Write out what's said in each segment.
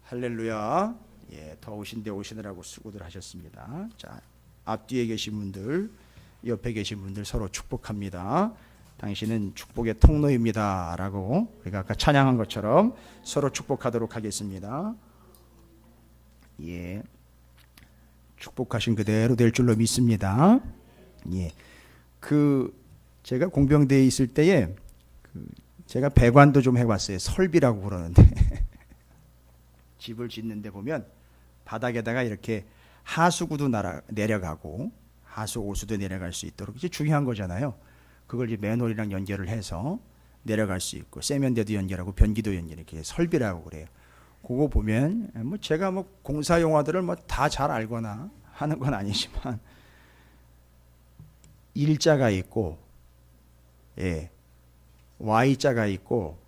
할렐루야. 더우신데 오시느라고 수고들 하셨습니다. 자, 앞뒤에 계신 분들, 옆에 계신 분들 서로 축복합니다. 당신은 축복의 통로입니다 라고 우리가 아까 찬양한 것처럼 서로 축복하도록 하겠습니다. 축복하신 그대로 될 줄로 믿습니다. 제가 공병대에 있을 때에 제가 배관도 좀 해봤어요. 설비라고 그러는데 집을 짓는데 보면 바닥에다가 이렇게 하수구도 내려가고 하수 오수도 내려갈 수 있도록 이제 중요한 거잖아요. 그걸 이제 맨홀이랑 연결을 해서 내려갈 수 있고 세면대도 연결하고 변기도 연결, 이렇게 설비라고 그래요. 그거 보면 제가 공사 용어들을 다 잘 알거나 하는 건 아니지만 일자가 있고 Y자가 있고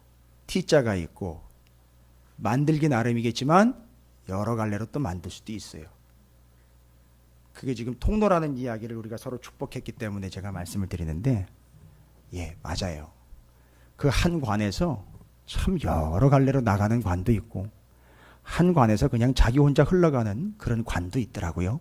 T자가 있고 만들기 나름이겠지만 여러 갈래로 또 만들 수도 있어요. 그게 지금 통로라는 이야기를 우리가 서로 축복했기 때문에 제가 말씀을 드리는데 맞아요. 그 한 관에서 참 여러 갈래로 나가는 관도 있고 한 관에서 그냥 자기 혼자 흘러가는 그런 관도 있더라고요.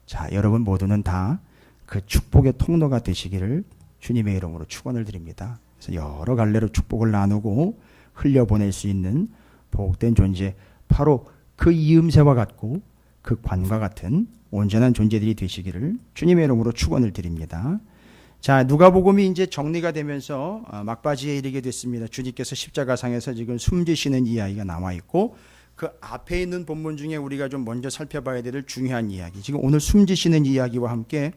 자, 여러분 모두는 다 그 축복의 통로가 되시기를 주님의 이름으로 축원을 드립니다. 그래서 여러 갈래로 축복을 나누고 흘려보낼 수 있는 복된 존재, 바로 그 이음새와 같고 그 관과 같은 온전한 존재들이 되시기를 주님의 이름으로 축원을 드립니다. 자, 누가복음이 이제 정리가 되면서 막바지에 이르게 됐습니다. 주님께서 십자가상에서 지금 숨지시는 이야기가 나와 있고 그 앞에 있는 본문 중에 우리가 좀 먼저 살펴봐야 될 중요한 이야기, 지금 오늘 숨지시는 이야기와 함께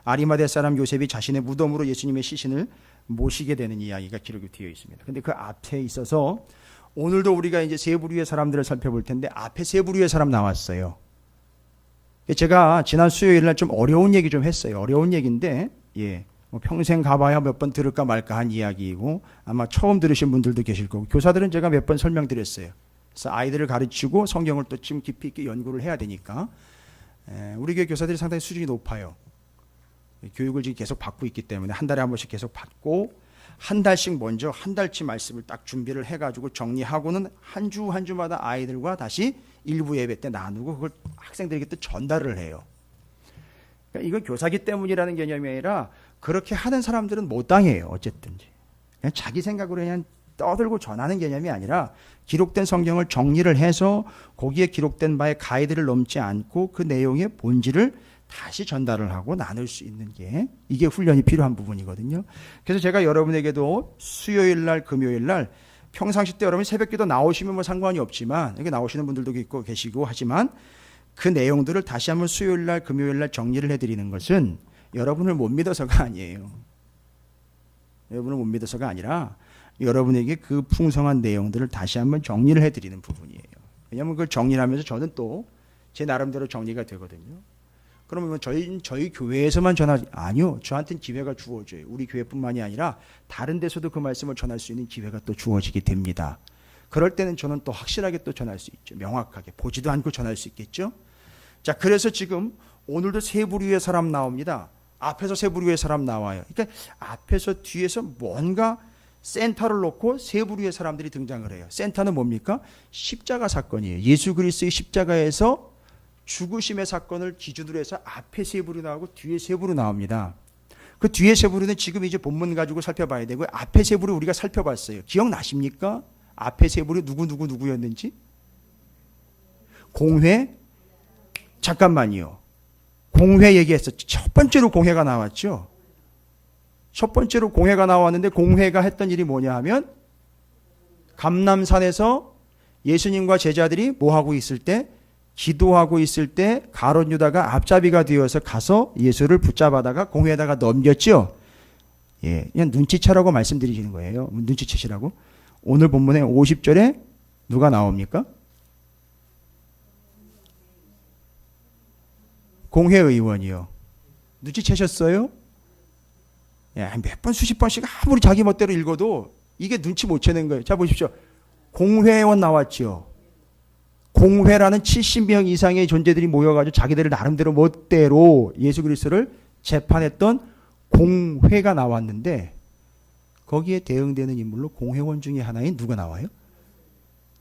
아리마대 사람 요셉이 자신의 무덤으로 예수님의 시신을 모시게 되는 이야기가 기록이 되어 있습니다. 근데 그 앞에 있어서 오늘도 우리가 이제 세 부류의 사람들을 살펴볼 텐데 앞에 세 부류의 사람 나왔어요. 제가 지난 수요일 날 좀 어려운 얘기 좀 했어요. 어려운 얘기인데 평생 가봐야 몇 번 들을까 말까 한 이야기이고 아마 처음 들으신 분들도 계실 거고 교사들은 제가 몇 번 설명드렸어요. 그래서 아이들을 가르치고 성경을 또 좀 깊이 있게 연구를 해야 되니까 우리 교회 교사들이 상당히 수준이 높아요. 교육을 지금 계속 받고 있기 때문에 한 달에 한 번씩 계속 받고 한 달씩 먼저 한 달치 말씀을 딱 준비를 해가지고 정리하고는 한 주 한 주마다 아이들과 다시 일부 예배 때 나누고 그걸 학생들에게 또 전달을 해요. 그러니까 이건 교사기 때문이라는 개념이 아니라 그렇게 하는 사람들은 못 당해요. 어쨌든지 그냥 자기 생각으로 그냥 떠들고 전하는 개념이 아니라 기록된 성경을 정리를 해서 거기에 기록된 바의 가이드를 넘지 않고 그 내용의 본질을 다시 전달을 하고 나눌 수 있는 게 이게 훈련이 필요한 부분이거든요. 그래서 제가 여러분에게도 수요일 날 금요일 날 평상시 때 여러분 새벽기도 나오시면 상관이 없지만 여기 나오시는 분들도 있고 계시고 하지만 그 내용들을 다시 한번 수요일 날 금요일 날 정리를 해드리는 것은 여러분을 못 믿어서가 아니에요. 여러분을 못 믿어서가 아니라 여러분에게 그 풍성한 내용들을 다시 한번 정리를 해드리는 부분이에요. 왜냐하면 그걸 정리를 하면서 저는 또 제 나름대로 정리가 되거든요. 그러면 저희 교회에서만 전하지? 아니요. 저한테는 기회가 주어져요. 우리 교회뿐만이 아니라 다른 데서도 그 말씀을 전할 수 있는 기회가 또 주어지게 됩니다. 그럴 때는 저는 또 확실하게 또 전할 수 있죠. 명확하게 보지도 않고 전할 수 있겠죠. 자, 그래서 지금 오늘도 세 부류의 사람 나옵니다. 앞에서 세 부류의 사람 나와요. 그러니까 앞에서 뒤에서 뭔가 센터를 놓고 세 부류의 사람들이 등장을 해요. 센터는 뭡니까? 십자가 사건이에요. 예수 그리스도의 십자가에서 죽으심의 사건을 기준으로 해서 앞에 세 부류 나오고 뒤에 세 부류 나옵니다. 그 뒤에 세 부류는 지금 이제 본문 가지고 살펴봐야 되고요. 앞에 세 부류 우리가 살펴봤어요. 기억나십니까? 앞에 세 부류 누구였는지? 공회? 잠깐만요. 공회 얘기했었죠. 첫 번째로 공회가 나왔죠. 첫 번째로 공회가 나왔는데 공회가 했던 일이 뭐냐 하면 감람산에서 예수님과 제자들이 뭐하고 있을 때? 기도하고 있을 때 가룟 유다가 앞잡이가 되어서 가서 예수를 붙잡아다가 공회에다가 넘겼죠. 그냥 눈치채라고 말씀드리시는 거예요. 눈치채시라고. 오늘 본문에 50절에 누가 나옵니까? 공회의원이요. 눈치채셨어요? 몇 번 수십 번씩 아무리 자기 멋대로 읽어도 이게 눈치 못 채는 거예요. 자, 보십시오. 공회의원 나왔죠. 공회라는 70명 이상의 존재들이 모여가지고 자기들을 나름대로 멋대로 예수 그리스도를 재판했던 공회가 나왔는데 거기에 대응되는 인물로 공회원 중에 하나인 누가 나와요?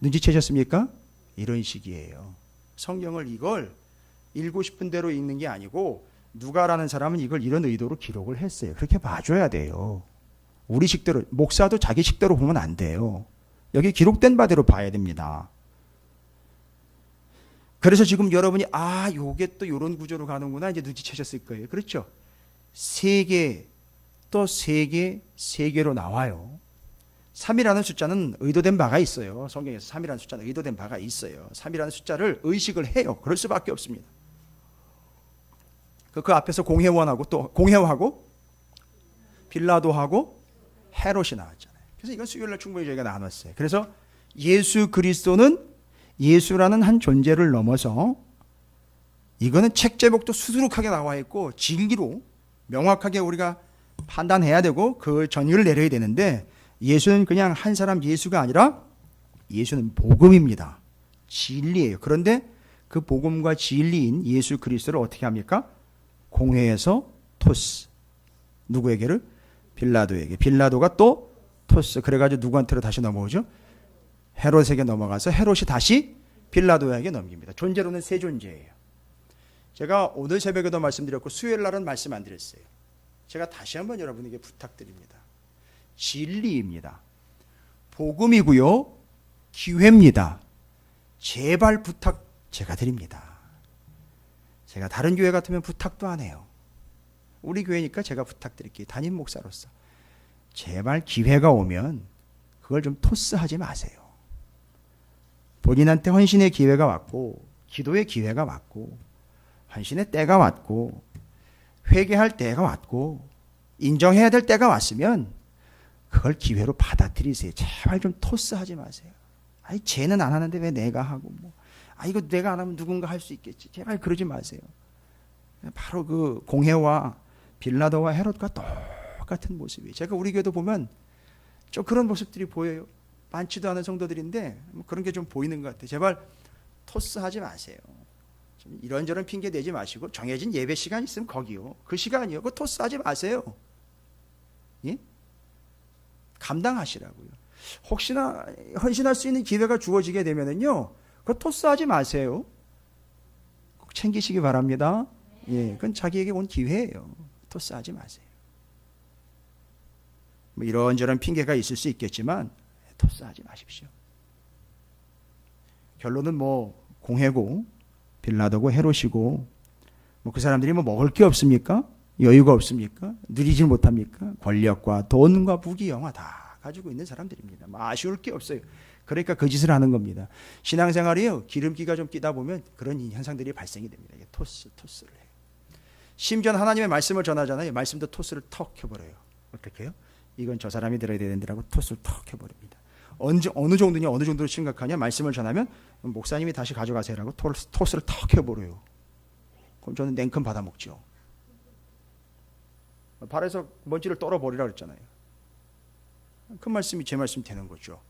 눈치채셨습니까? 이런 식이에요. 성경을 이걸 읽고 싶은 대로 읽는 게 아니고 누가라는 사람은 이걸 이런 의도로 기록을 했어요. 그렇게 봐줘야 돼요. 우리 식대로, 목사도 자기 식대로 보면 안 돼요. 여기 기록된 바대로 봐야 됩니다. 그래서 지금 여러분이 요게 또 이런 구조로 가는구나 이제 눈치채셨을 거예요. 그렇죠? 세 개, 또 세 개, 세 개로 나와요. 3이라는 숫자는 의도된 바가 있어요. 성경에서 3이라는 숫자는 의도된 바가 있어요. 3이라는 숫자를 의식을 해요. 그럴 수밖에 없습니다. 그 앞에서 공회원하고 또 공회하고 빌라도하고 헤롯이 나왔잖아요. 그래서 이건 수요일날 충분히 저희가 나눴어요. 그래서 예수 그리스도는 예수라는 한 존재를 넘어서 이거는 책 제목도 수두룩하게 나와 있고 진리로 명확하게 우리가 판단해야 되고 그 전율을 내려야 되는데 예수는 그냥 한 사람 예수가 아니라 예수는 복음입니다. 진리예요. 그런데 그 복음과 진리인 예수 그리스도를 어떻게 합니까? 공회에서 토스. 누구에게를? 빌라도에게. 빌라도가 또 토스. 그래가지고 누구한테로 다시 넘어오죠? 헤롯에게 넘어가서 헤롯이 다시 빌라도에게 넘깁니다. 존재로는 세 존재예요. 제가 오늘 새벽에도 말씀드렸고 수요일 날은 말씀 안 드렸어요. 제가 다시 한번 여러분에게 부탁드립니다. 진리입니다. 복음이고요. 기회입니다. 제발 부탁 제가 드립니다. 제가 다른 교회 같으면 부탁도 안 해요. 우리 교회니까 제가 부탁드릴게요. 담임 목사로서. 제발 기회가 오면 그걸 좀 토스하지 마세요. 본인한테 헌신의 기회가 왔고 기도의 기회가 왔고 헌신의 때가 왔고 회개할 때가 왔고 인정해야 될 때가 왔으면 그걸 기회로 받아들이세요. 제발 좀 토스하지 마세요. 아니 쟤는 안 하는데 왜 내가 하고 이거 내가 안 하면 누군가 할 수 있겠지. 제발 그러지 마세요. 바로 그 공회와 빌라도와 헤롯과 똑같은 모습이에요. 제가 우리 교회도 보면 좀 그런 모습들이 보여요. 많지도 않은 성도들인데 그런 게 좀 보이는 것 같아요. 제발 토스하지 마세요. 좀 이런저런 핑계 대지 마시고 정해진 예배 시간 있으면 거기요. 그 시간이요. 그거 토스하지 마세요. 예? 감당하시라고요. 혹시나 헌신할 수 있는 기회가 주어지게 되면은요, 그거 토스하지 마세요. 꼭 챙기시기 바랍니다. 예, 그건 자기에게 온 기회예요. 토스하지 마세요. 이런저런 핑계가 있을 수 있겠지만 토스하지 마십시오. 결론은 공회고 빌라도고 헤롯이고 그 사람들이 먹을 게 없습니까? 여유가 없습니까? 누리질 못합니까? 권력과 돈과 부귀 영화 다 가지고 있는 사람들입니다. 아쉬울 게 없어요. 그러니까 그 짓을 하는 겁니다. 신앙생활이요, 기름기가 좀 끼다 보면 그런 현상들이 발생이 됩니다. 토스를 해요. 심지어 하나님의 말씀을 전하잖아요. 말씀도 토스를 턱 해버려요. 어떻게 해요? 이건 저 사람이 들어야 되는데라고 토스를 턱 해버립니다. 어느 정도로 심각하냐? 말씀을 전하면 목사님이 다시 가져가세요라고 토스를 턱 해버려요. 그럼 저는 냉큼 받아먹죠. 발에서 먼지를 떨어버리라 그랬잖아요. 그 말씀이 제 말씀이 되는 거죠.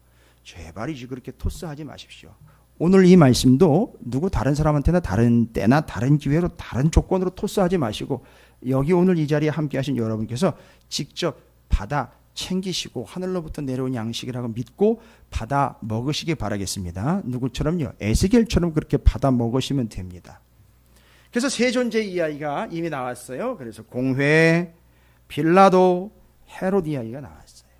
제발이지 그렇게 토스하지 마십시오. 오늘 이 말씀도 누구 다른 사람한테나 다른 때나 다른 기회로 다른 조건으로 토스하지 마시고 여기 오늘 이 자리에 함께 하신 여러분께서 직접 받아 챙기시고 하늘로부터 내려온 양식이라고 믿고 받아 먹으시기 바라겠습니다. 누구처럼요? 에스겔처럼 그렇게 받아 먹으시면 됩니다. 그래서 세 존재 이야기가 이미 나왔어요. 그래서 공회, 빌라도, 헤롯 이야기가 나왔어요.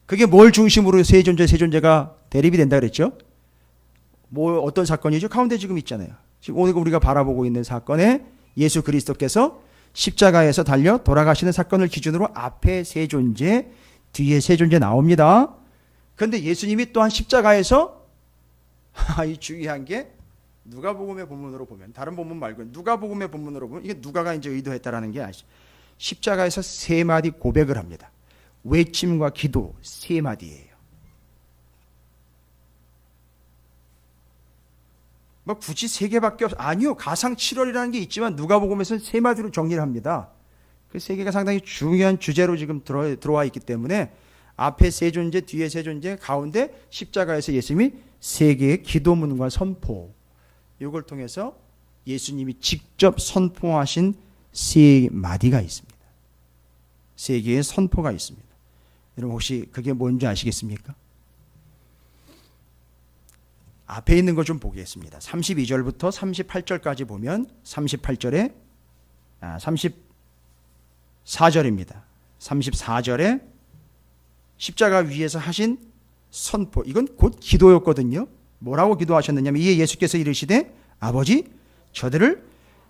그게 뭘 중심으로 세 존재가 대립이 된다 그랬죠? 어떤 사건이죠? 가운데 지금 있잖아요. 지금 오늘 우리가 바라보고 있는 사건에 예수 그리스도께서 십자가에서 달려 돌아가시는 사건을 기준으로 앞에 세 존재, 뒤에 세 존재 나옵니다. 그런데 예수님이 또한 십자가에서 이 중요한 게 누가복음의 본문으로 보면 다른 본문 말고 누가복음의 본문으로 보면 이게 누가가 이제 의도했다라는 게 아시죠? 십자가에서 세 마디 고백을 합니다. 외침과 기도 세 마디예요. 굳이 세 개밖에 아니요. 가상 7월이라는 게 있지만 누가복음에서는 세 마디로 정리를 합니다. 그 세 개가 상당히 중요한 주제로 지금 들어와 있기 때문에 앞에 세 존재, 뒤에 세 존재, 가운데 십자가에서 예수님이 세 개의 기도문과 선포, 이걸 통해서 예수님이 직접 선포하신 세 마디가 있습니다. 세 개의 선포가 있습니다. 여러분 혹시 그게 뭔지 아시겠습니까? 앞에 있는 거 좀 보겠습니다. 32절부터 38절까지 보면 38절에 34절입니다. 34절에 십자가 위에서 하신 선포, 이건 곧 기도였거든요. 뭐라고 기도하셨느냐면 이에 예수께서 이르시되 아버지 저들을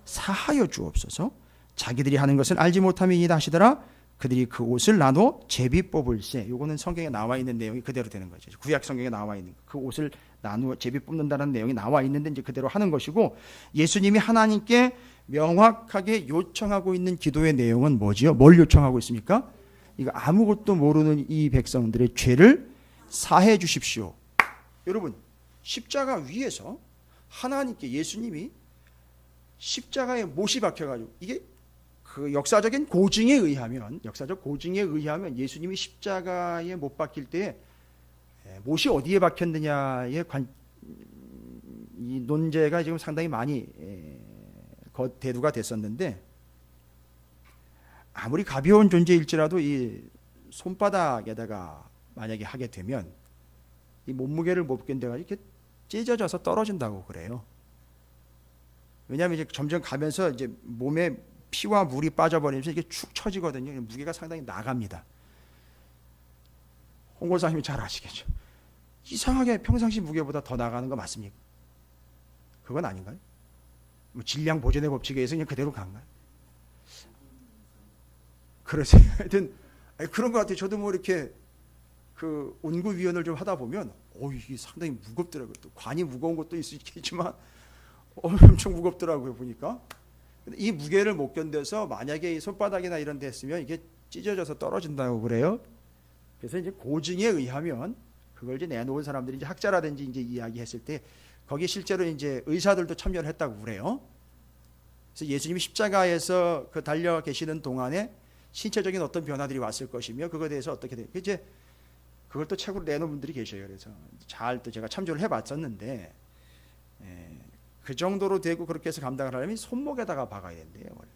사하여 주옵소서. 자기들이 하는 것을 알지 못함이니이다 하시더라. 그들이 그 옷을 나눠 제비 뽑을세. 요거는 성경에 나와 있는 내용이 그대로 되는 거죠. 구약 성경에 나와 있는 그 옷을 나누어 제비 뽑는다는 내용이 나와 있는데 이제 그대로 하는 것이고, 예수님이 하나님께 명확하게 요청하고 있는 기도의 내용은 뭐지요? 뭘 요청하고 있습니까? 이거 아무것도 모르는 이 백성들의 죄를 사해 주십시오. 여러분, 십자가 위에서 하나님께 예수님이 십자가에 못이 박혀가지고, 이게 그 역사적 고증에 의하면 예수님이 십자가에 못 박힐 때 못이 어디에 박혔느냐의 이 논제가 지금 상당히 많이 대두가 됐었는데, 아무리 가벼운 존재일지라도 이 손바닥에다가 만약에 하게 되면 이 몸무게를 못 견뎌가지고 이렇게 찢어져서 떨어진다고 그래요. 왜냐하면 이제 점점 가면서 이제 몸에 피와 물이 빠져버리면서 이게 축 처지거든요. 무게가 상당히 나갑니다. 홍고사님이 잘 아시겠죠. 이상하게 평상시 무게보다 더 나가는 거 맞습니까? 그건 아닌가요? 뭐 질량 보존의 법칙에 의해서 그냥 그대로 간가요? 그러세요. 하여튼 그런 것 같아요. 저도 뭐 이렇게 그 운구위원을 좀 하다 보면 이게 상당히 무겁더라고요. 또 관이 무거운 것도 있겠지만 엄청 무겁더라고요, 보니까. 근데 이 무게를 못 견뎌서 만약에 이 손바닥이나 이런 데 했으면 이게 찢어져서 떨어진다고 그래요. 그래서 이제 고증에 의하면 그걸 이제 내놓은 사람들이 이제 학자라든지 이제 이야기했을 때 거기에 실제로 이제 의사들도 참여를 했다고 그래요. 그래서 예수님이 십자가에서 그 달려 계시는 동안에 신체적인 어떤 변화들이 왔을 것이며 그거에 대해서 어떻게 돼요? 이제 그걸 또 책으로 내놓은 분들이 계셔요. 그래서 잘 또 제가 참조를 해봤었는데 그 정도로 되고 그렇게 해서 감당을 하려면 손목에다가 박아야 된대요. 원래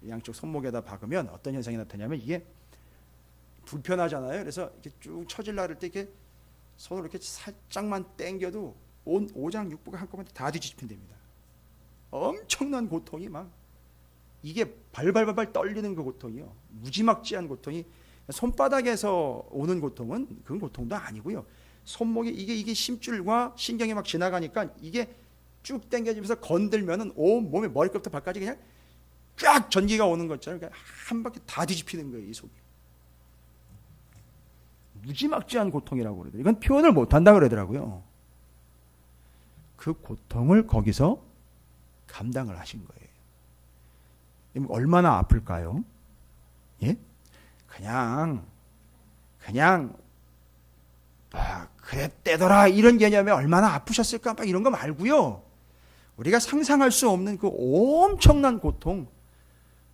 양쪽 손목에다 박으면 어떤 현상이 나타나냐면 이게 불편하잖아요. 그래서 이렇게 쭉 처질라 그럴 때 이렇게 손으로 이렇게 살짝만 당겨도 온 오장육부가 한꺼번에 다 뒤집힌답니다. 엄청난 고통이 막 이게 발발발발 떨리는 그 고통이요. 무지막지한 고통이 손바닥에서 오는 고통은 그건 고통도 아니고요. 손목에 이게 심줄과 신경이 막 지나가니까 이게 쭉 당겨지면서 건들면은 온 몸에 머리끝부터 발까지 그냥 쫙 전기가 오는 것처럼 한 바퀴 다 뒤집히는 거예요. 이 속이. 무지막지한 고통이라고 그러더라고요. 이건 표현을 못한다 그러더라고요. 그 고통을 거기서 감당을 하신 거예요. 얼마나 아플까요? 예? 그냥 그랬대더라 이런 개념에 얼마나 아프셨을까 막 이런 거 말고요. 우리가 상상할 수 없는 그 엄청난 고통.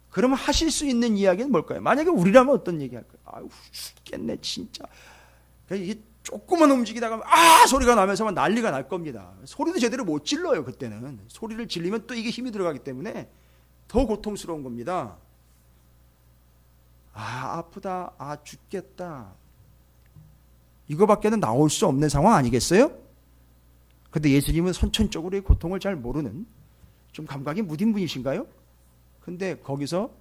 그러면 하실 수 있는 이야기는 뭘까요? 만약에 우리라면 어떤 얘기 할까요? 아유 죽겠네 진짜. 이게 조금만 움직이다가 소리가 나면서 난리가 날 겁니다. 소리도 제대로 못 질러요. 그때는 소리를 질리면 또 이게 힘이 들어가기 때문에 더 고통스러운 겁니다. 아프다, 죽겠다. 이거밖에는 나올 수 없는 상황 아니겠어요? 근데 예수님은 선천적으로 이 고통을 잘 모르는 좀 감각이 무딘 분이신가요? 근데 거기서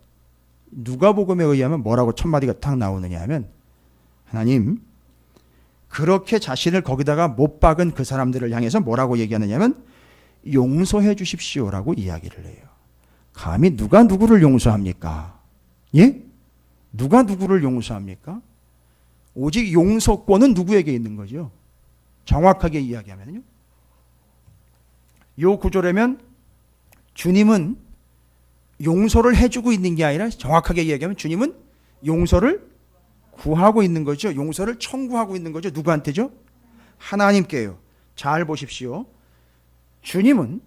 누가복음에 의하면 뭐라고 첫 마디가 탁 나오느냐 하면 하나님 그렇게 자신을 거기다가 못 박은 그 사람들을 향해서 뭐라고 얘기하느냐면 용서해 주십시오라고 이야기를 해요. 감히 누가 누구를 용서합니까? 예? 누가 누구를 용서합니까? 오직 용서권은 누구에게 있는 거죠? 정확하게 이야기하면요. 이 구조라면 주님은 용서를 해주고 있는 게 아니라 정확하게 이야기하면 주님은 용서를 구하고 있는 거죠. 용서를 청구하고 있는 거죠. 누구한테죠? 하나님께요. 잘 보십시오. 주님은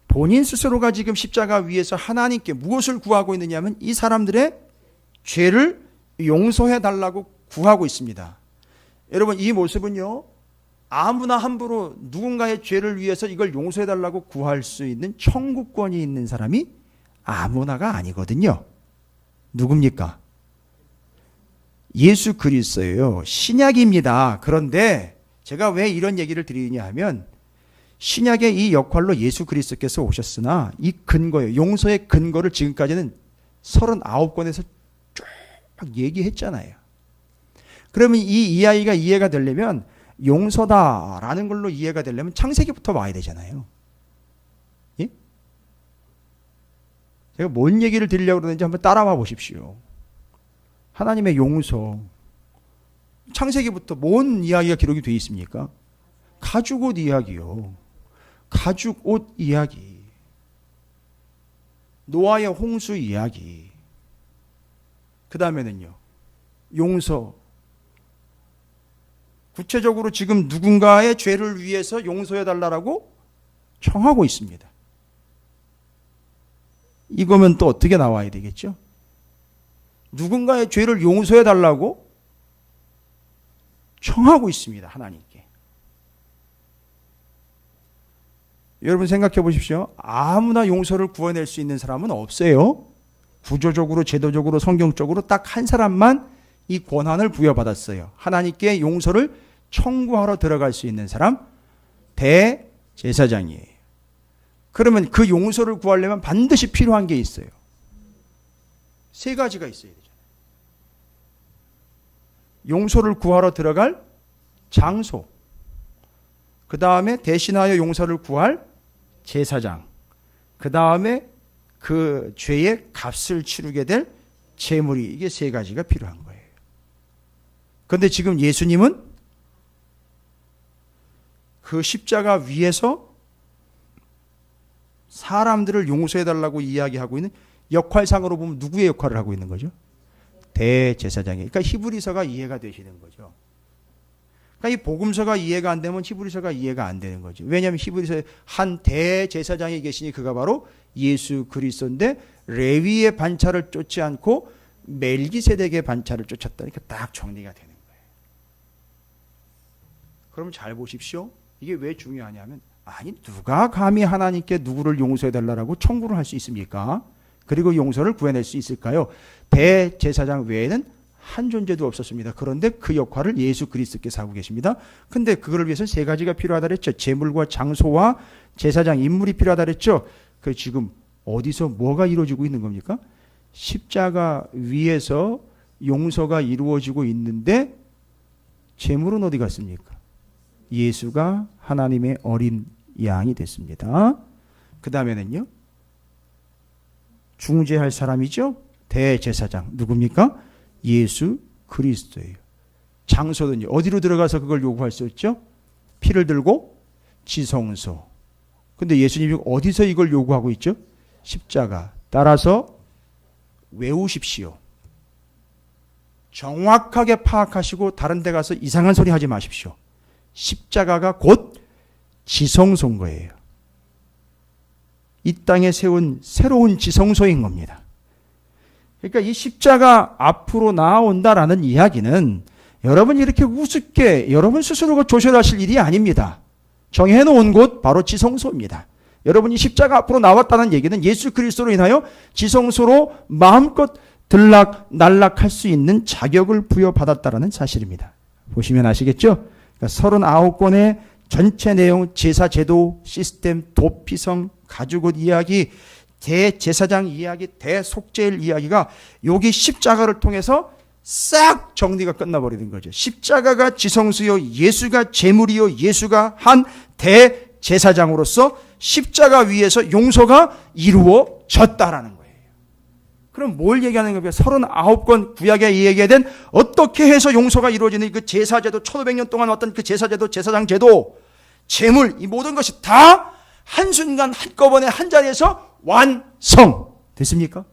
본인 스스로가 지금 십자가 위에서 하나님께 무엇을 구하고 있느냐면 이 사람들의 죄를 용서해 달라고 구하고 있습니다. 여러분 이 모습은요 아무나 함부로 누군가의 죄를 위해서 이걸 용서해 달라고 구할 수 있는 청구권이 있는 사람이 아무나가 아니거든요. 누굽니까? 예수 그리스도예요. 신약입니다. 그런데 제가 왜 이런 얘기를 드리냐 하면 신약의 이 역할로 예수 그리스도께서 오셨으나 이 근거예요. 용서의 근거를 지금까지는 39권에서 쭉 얘기했잖아요. 그러면 이 이야기가 이해가 되려면 용서다라는 걸로 이해가 되려면 창세기부터 와야 되잖아요. 예? 제가 뭔 얘기를 드리려고 그러는지 한번 따라와 보십시오. 하나님의 용서. 창세기부터 뭔 이야기가 기록이 되어 있습니까? 가죽옷 이야기요. 가죽옷 이야기. 노아의 홍수 이야기. 그 다음에는요. 용서. 구체적으로 지금 누군가의 죄를 위해서 용서해달라고 청하고 있습니다. 이거면 또 어떻게 나와야 되겠죠? 누군가의 죄를 용서해달라고 청하고 있습니다. 하나님께. 여러분 생각해 보십시오. 아무나 용서를 구해낼 수 있는 사람은 없어요. 구조적으로 제도적으로 성경적으로 딱 한 사람만 이 권한을 부여받았어요. 하나님께 용서를 청구하러 들어갈 수 있는 사람, 대제사장이에요. 그러면 그 용서를 구하려면 반드시 필요한 게 있어요. 세 가지가 있어야 되잖아요. 용서를 구하러 들어갈 장소, 그 다음에 대신하여 용서를 구할 제사장, 그 다음에 그 죄의 값을 치르게 될 제물이, 이게 세 가지가 필요한 거예요. 그런데 지금 예수님은 그 십자가 위에서 사람들을 용서해달라고 이야기하고 있는, 역할상으로 보면 누구의 역할을 하고 있는 거죠? 대제사장이에요. 그러니까 히브리서가 이해가 되시는 거죠. 그러니까 이 복음서가 이해가 안 되면 히브리서가 이해가 안 되는 거죠. 왜냐하면 히브리서에 한 대제사장이 계시니 그가 바로 예수 그리스도인데 레위의 반차를 쫓지 않고 멜기세덱의 반차를 쫓았다니까 딱 정리가 되는 거예요. 그럼 잘 보십시오. 이게 왜 중요하냐면, 아니 누가 감히 하나님께 누구를 용서해달라고 청구를 할 수 있습니까? 그리고 용서를 구해낼 수 있을까요? 대제사장 외에는 한 존재도 없었습니다. 그런데 그 역할을 예수 그리스도께서 하고 계십니다. 근데 그걸 위해서 세 가지가 필요하다 그랬죠. 제물과 장소와 제사장 인물이 필요하다 그랬죠. 그 지금 어디서 뭐가 이루어지고 있는 겁니까? 십자가 위에서 용서가 이루어지고 있는데 제물은 어디 갔습니까? 예수가 하나님의 어린 양이 됐습니다. 그 다음에는요. 중재할 사람이죠. 대제사장. 누굽니까? 예수 그리스도예요. 장소는요. 어디로 들어가서 그걸 요구할 수 있죠? 피를 들고 지성소. 근데 예수님이 어디서 이걸 요구하고 있죠? 십자가. 따라서 외우십시오. 정확하게 파악하시고 다른 데 가서 이상한 소리 하지 마십시오. 십자가가 곧 지성소인 거예요. 이 땅에 세운 새로운 지성소인 겁니다. 그러니까 이 십자가 앞으로 나온다라는 이야기는 여러분이 이렇게 우습게 여러분 스스로가 조절하실 일이 아닙니다. 정해놓은 곳 바로 지성소입니다. 여러분이 십자가 앞으로 나왔다는 얘기는 예수 그리스도로 인하여 지성소로 마음껏 들락날락할 수 있는 자격을 부여받았다라는 사실입니다. 보시면 아시겠죠? 그러니까 39권의 전체 내용, 제사 제도, 시스템, 도피성, 가죽옷 이야기, 대제사장 이야기, 대속죄일 이야기가 여기 십자가를 통해서 싹 정리가 끝나버리는 거죠. 십자가가 지성소요, 예수가 제물이요, 예수가 한 대제사장으로서 십자가 위에서 용서가 이루어졌다라는 거예요. 그럼 뭘 얘기하는 겁니까? 39권 구약에 얘기된 어떻게 해서 용서가 이루어지는 그 제사제도, 1500년 동안 왔던 그 제사제도, 제사장제도, 제물, 이 모든 것이 다 한순간 한꺼번에 한 자리에서 완성 됐습니까?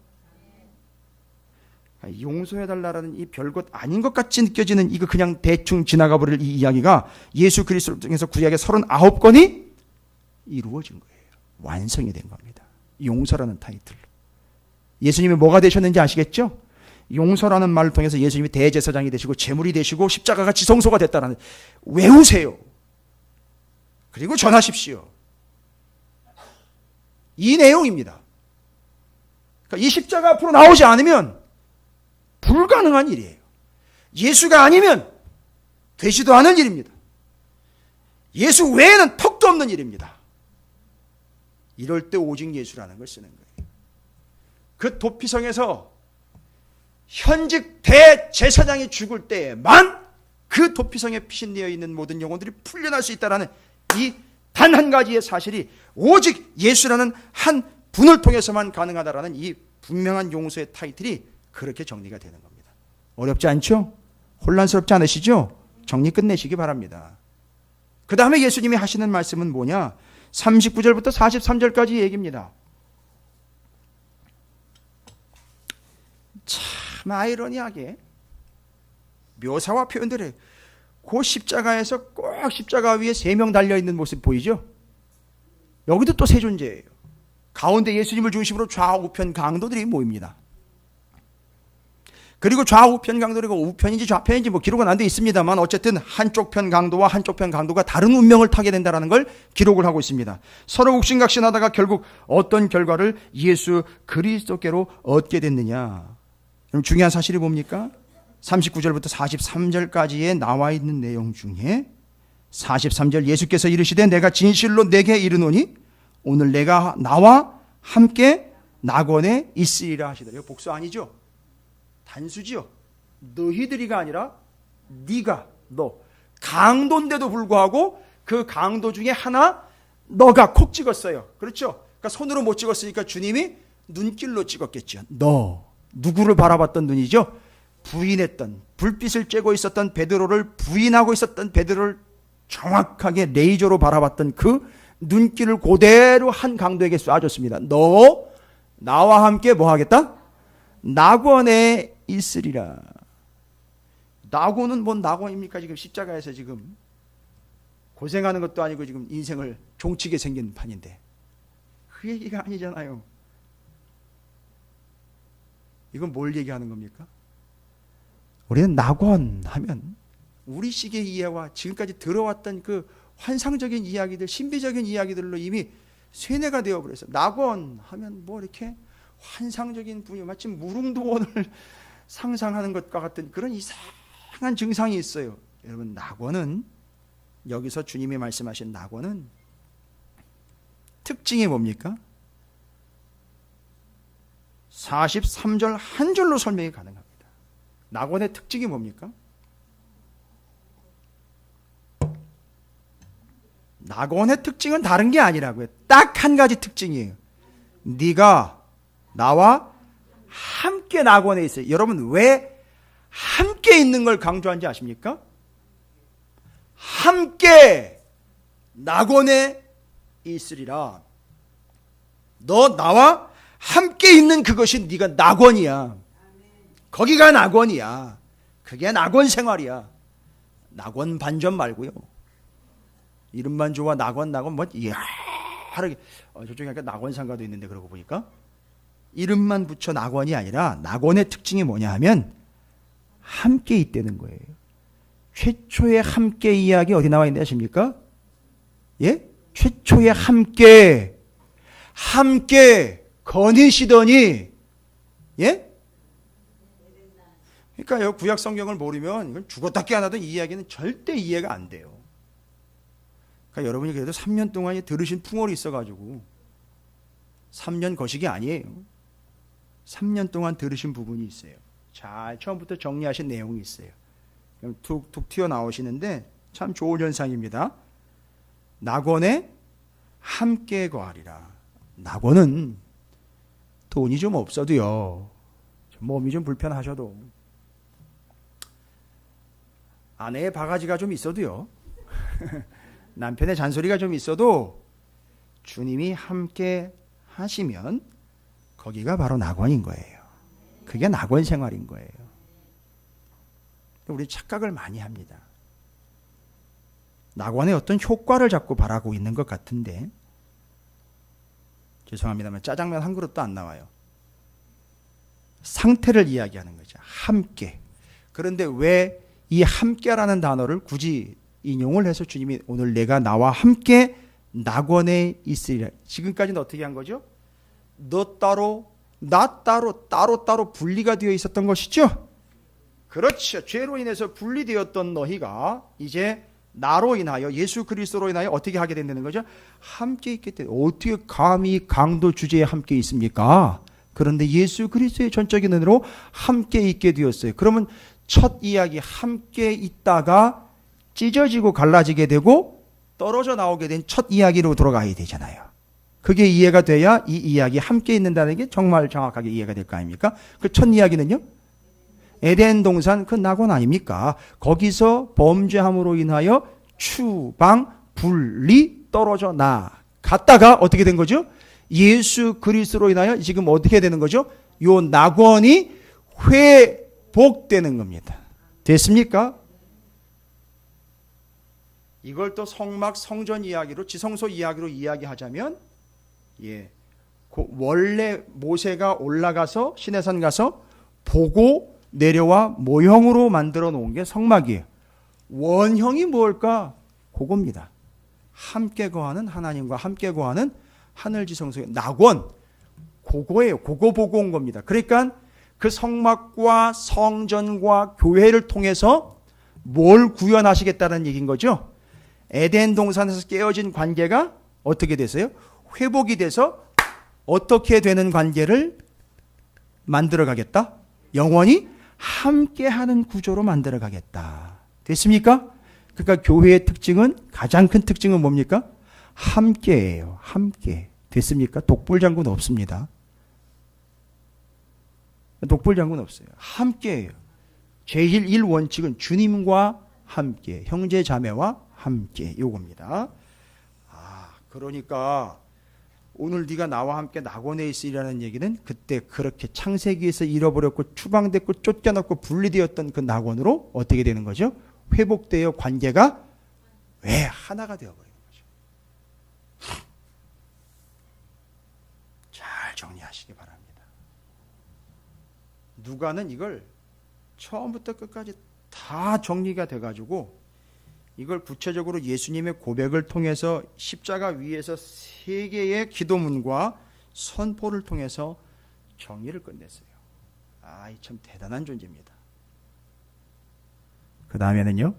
용서해달라는 이 별것 아닌 것 같이 느껴지는 이거 그냥 대충 지나가 버릴 이 이야기가 예수 그리스도를 통해서 구약의 39권이 이루어진 거예요. 완성이 된 겁니다. 용서라는 타이틀로. 예수님이 뭐가 되셨는지 아시겠죠? 용서라는 말을 통해서 예수님이 대제사장이 되시고 제물이 되시고 십자가가 지성소가 됐다는, 외우세요. 그리고 전하십시오. 이 내용입니다. 그러니까 이 십자가 앞으로 나오지 않으면 불가능한 일이에요. 예수가 아니면 되지도 않을 일입니다. 예수 외에는 턱도 없는 일입니다. 이럴 때 오직 예수라는 걸 쓰는 거예요. 그 도피성에서 현직 대제사장이 죽을 때에만 그 도피성에 피신되어 있는 모든 영혼들이 풀려날 수 있다는 이 단 한 가지의 사실이 오직 예수라는 한 분을 통해서만 가능하다라는 이 분명한 용서의 타이틀이 그렇게 정리가 되는 겁니다. 어렵지 않죠? 혼란스럽지 않으시죠? 정리 끝내시기 바랍니다. 그 다음에 예수님이 하시는 말씀은 뭐냐? 39절부터 43절까지 얘기입니다. 참 아이러니하게 묘사와 표현들이 그 십자가에서 꼭 십자가 위에 3명 달려있는 모습 보이죠? 여기도 또 세 존재예요. 가운데 예수님을 중심으로 좌우편 강도들이 모입니다. 그리고 좌우편 강도리고 우편인지 좌편인지 기록은 안 돼 있습니다만 어쨌든 한쪽 편 강도와 한쪽 편 강도가 다른 운명을 타게 된다는 걸 기록을 하고 있습니다. 서로 욱신각신하다가 결국 어떤 결과를 예수 그리스도께로 얻게 됐느냐. 그럼 중요한 사실이 뭡니까? 39절부터 43절까지에 나와 있는 내용 중에 43절 예수께서 이르시되 내가 진실로 내게 이르노니 오늘 내가 나와 함께 낙원에 있으리라 하시더라. 이거 복수 아니죠? 단수지요. 너희들이가 아니라 네가, 너. 강도인데도 불구하고 그 강도 중에 하나 너가 콕 찍었어요. 그렇죠? 그러니까 손으로 못 찍었으니까 주님이 눈길로 찍었겠죠. 너. 누구를 바라봤던 눈이죠? 부인했던, 불빛을 쬐고 있었던 베드로를 부인하고 있었던 베드로를 정확하게 레이저로 바라봤던 그 눈길을 그대로 한 강도에게 쏴줬습니다. 너 나와 함께 뭐 하겠다? 낙원에 있으리라. 낙원은 뭔 낙원입니까? 지금 십자가에서 지금 고생하는 것도 아니고 지금 인생을 종치게 생긴 판인데 그 얘기가 아니잖아요. 이건 뭘 얘기하는 겁니까? 우리는 낙원 하면 우리식의 이해와 지금까지 들어왔던 그 환상적인 이야기들, 신비적인 이야기들로 이미 세뇌가 되어버렸어요. 낙원 하면 뭐 이렇게 환상적인 분위, 마치 무릉도원을 상상하는 것과 같은 그런 이상한 증상이 있어요. 여러분, 낙원은, 여기서 주님이 말씀하신 낙원은 특징이 뭡니까? 43절 한 줄로 설명이 가능합니다. 낙원의 특징이 뭡니까? 낙원의 특징은 다른 게 아니라고요. 딱 한 가지 특징이에요. 네가 나와 함께 낙원에 있어요. 여러분, 왜 함께 있는 걸 강조한지 아십니까? 함께 낙원에 있으리라. 너 나와 함께 있는 그것이 네가 낙원이야. 거기가 낙원이야. 그게 낙원 생활이야. 낙원 반전 말고요. 이름만 좋아 낙원 뭐 이야 하르게 저쪽에 아까 낙원상가도 있는데 그러고 보니까 이름만 붙여 낙원이 아니라 낙원의 특징이 뭐냐 하면 함께 있다는 거예요. 최초의 함께 이야기 어디 나와 있는지 아십니까? 예? 최초의 함께 거니시더니 예? 그러니까 구약 성경을 모르면 이건 죽었다 깨어나던 이 이야기는 절대 이해가 안 돼요. 그러니까 여러분이 그래도 3년 동안 들으신 풍월이 있어가지고 3년 거식이 아니에요. 3년 동안 들으신 부분이 있어요. 잘 처음부터 정리하신 내용이 있어요. 그럼 툭툭 튀어나오시는데 참 좋은 현상입니다. 낙원에 함께 거하리라. 낙원은 돈이 좀 없어도요, 몸이 좀 불편하셔도, 아내의 바가지가 좀 있어도요, 남편의 잔소리가 좀 있어도 주님이 함께 하시면 거기가 바로 낙원인 거예요. 그게 낙원 생활인 거예요. 우리 착각을 많이 합니다. 낙원의 어떤 효과를 자꾸 바라고 있는 것 같은데, 죄송합니다만 짜장면 한 그릇도 안 나와요. 상태를 이야기하는 거죠. 함께. 그런데 왜 이 함께라는 단어를 굳이 인용을 해서 주님이 오늘 내가 나와 함께 낙원에 있으리라. 지금까지는 어떻게 한 거죠? 너 따로 나 따로 분리가 되어 있었던 것이죠. 그렇죠. 죄로 인해서 분리되었던 너희가 이제 나로 인하여, 예수 그리스도로 인하여 어떻게 하게 된다는 거죠? 함께 있게 돼. 어떻게 감히 강도 주제에 함께 있습니까? 그런데 예수 그리스도의 전적인 은혜로 함께 있게 되었어요. 그러면 첫 이야기 함께 있다가 찢어지고 갈라지게 되고 떨어져 나오게 된 첫 이야기로 돌아가야 되잖아요. 그게 이해가 돼야 이 이야기 함께 있는다는 게 정말 정확하게 이해가 될 거 아닙니까? 그 첫 이야기는요? 에덴 동산 그 낙원 아닙니까? 거기서 범죄함으로 인하여 추방, 분리, 떨어져 나갔다가 어떻게 된 거죠? 예수 그리스도로 인하여 지금 어떻게 되는 거죠? 요 낙원이 회복되는 겁니다. 됐습니까? 이걸 또 성막 성전 이야기로, 지성소 이야기로 이야기하자면, 원래 모세가 올라가서 시내산 가서 보고 내려와 모형으로 만들어 놓은 게 성막이에요. 원형이 뭘까? 그겁니다. 함께 거하는 하나님과 함께 거하는 하늘 지성소의 낙원, 그거예요. 그거 보고 온 겁니다. 그러니까 그 성막과 성전과 교회를 통해서 뭘 구현하시겠다는 얘기인 거죠? 에덴 동산에서 깨어진 관계가 어떻게 됐어요? 회복이 돼서 어떻게 되는 관계를 만들어 가겠다? 영원히 함께하는 구조로 만들어 가겠다. 됐습니까? 그러니까 교회의 특징은, 가장 큰 특징은 뭡니까? 함께예요. 함께. 됐습니까? 독불장군 없습니다. 독불장군 없어요. 함께예요. 제일 1원칙은 주님과 함께, 형제 자매와 함께, 요겁니다. 그러니까 오늘 네가 나와 함께 낙원에 있으리라는 얘기는 그때 그렇게 창세기에서 잃어버렸고 추방됐고 쫓겨났고 분리되었던 그 낙원으로 어떻게 되는 거죠? 회복되어 관계가 왜 하나가 되어버리는 거죠. 잘 정리하시기 바랍니다. 누가는 이걸 처음부터 끝까지 다 정리가 돼가지고 이걸 구체적으로 예수님의 고백을 통해서 십자가 위에서 세 개의 기도문과 선포를 통해서 정의를 끝냈어요. 이 참 대단한 존재입니다. 그 다음에는요,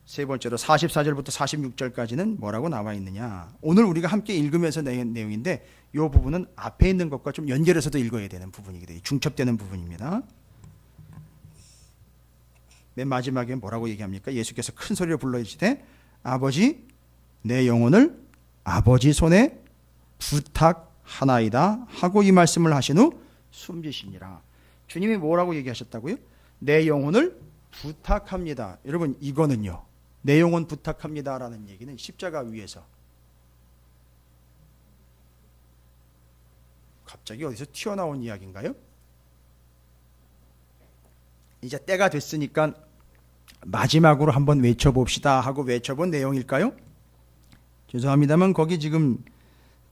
세 번째로 44절부터 46절까지는 뭐라고 나와 있느냐. 오늘 우리가 함께 읽으면서 내용인데 이 부분은 앞에 있는 것과 좀 연결해서도 읽어야 되는 부분이거든요. 중첩되는 부분입니다. 맨 마지막에 뭐라고 얘기합니까? 예수께서 큰 소리로 불러주시되 아버지 내 영혼을 아버지 손에 부탁하나이다 하고 이 말씀을 하신 후 숨지시니라. 주님이 뭐라고 얘기하셨다고요? 내 영혼을 부탁합니다. 여러분 이거는요, 내 영혼 부탁합니다라는 얘기는 십자가 위에서 갑자기 어디서 튀어나온 이야기인가요? 이제 때가 됐으니까 마지막으로 한번 외쳐봅시다 하고 외쳐본 내용일까요? 죄송합니다만 거기 지금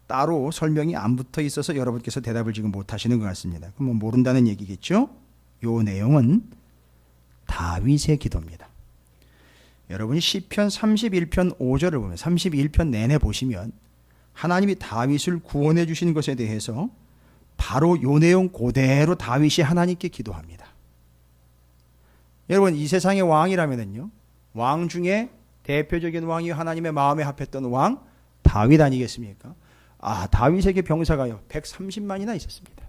따로 설명이 안 붙어 있어서 여러분께서 대답을 지금 못 하시는 것 같습니다. 그럼 뭐 모른다는 얘기겠죠? 요 내용은 다윗의 기도입니다. 여러분이 시편 31편 5절을 보면 31편 내내 보시면 하나님이 다윗을 구원해 주신 것에 대해서 바로 요 내용 그대로 다윗이 하나님께 기도합니다. 여러분 이 세상의 왕이라면요, 왕 중에 대표적인 왕이 하나님의 마음에 합했던 왕 다윗 아니겠습니까? 다윗에게 병사가요 130만이나 있었습니다.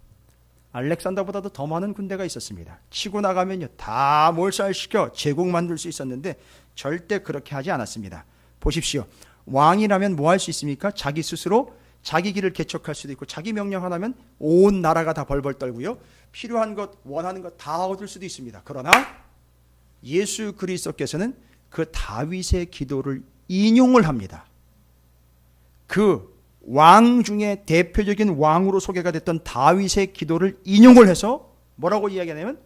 알렉산더보다도 더 많은 군대가 있었습니다. 치고 나가면요 다 몰살시켜 제국 만들 수 있었는데 절대 그렇게 하지 않았습니다. 보십시오. 왕이라면 뭐 할 수 있습니까? 자기 스스로 자기 길을 개척할 수도 있고 자기 명령 하나면 온 나라가 다 벌벌 떨고요, 필요한 것 원하는 것 다 얻을 수도 있습니다. 그러나 예수 그리스도께서는 그 다윗의 기도를 인용을 합니다. 그 왕 중에 대표적인 왕으로 소개가 됐던 다윗의 기도를 인용을 해서 뭐라고 이야기하냐면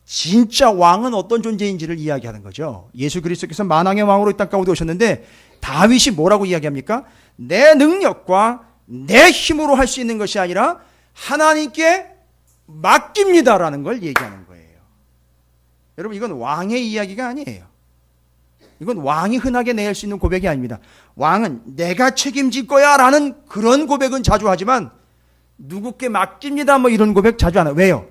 진짜 왕은 어떤 존재인지를 이야기하는 거죠. 예수 그리스도께서 만왕의 왕으로 이 땅 가운데 오셨는데 다윗이 뭐라고 이야기합니까? 내 능력과 내 힘으로 할 수 있는 것이 아니라 하나님께 맡깁니다라는 걸 얘기하는 거예요. 여러분 이건 왕의 이야기가 아니에요. 이건 왕이 흔하게 낼 수 있는 고백이 아닙니다. 왕은 내가 책임질 거야 라는 그런 고백은 자주 하지만 누구께 맡깁니다 뭐 이런 고백 자주 안 해요. 왜요?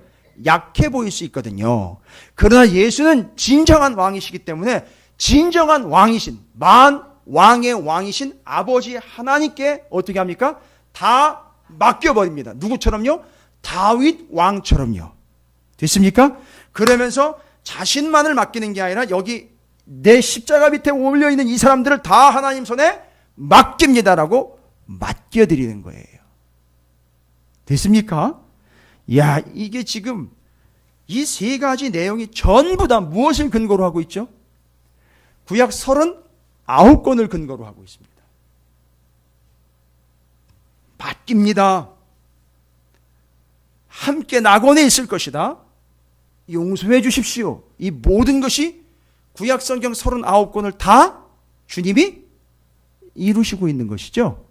약해 보일 수 있거든요. 그러나 예수는 진정한 왕이시기 때문에 진정한 왕이신, 만왕의 왕이신 아버지 하나님께 어떻게 합니까? 다 맡겨버립니다. 누구처럼요? 다윗 왕처럼요. 됐습니까? 그러면서 자신만을 맡기는 게 아니라 여기 내 십자가 밑에 올려있는 이 사람들을 다 하나님 손에 맡깁니다라고 맡겨드리는 거예요. 됐습니까? 야, 이게 지금 이 세 가지 내용이 전부 다 무엇을 근거로 하고 있죠? 구약 39권을 근거로 하고 있습니다. 맡깁니다. 함께 낙원에 있을 것이다. 용서해 주십시오. 이 모든 것이 구약 성경 39권을 다 주님이 이루시고 있는 것이죠.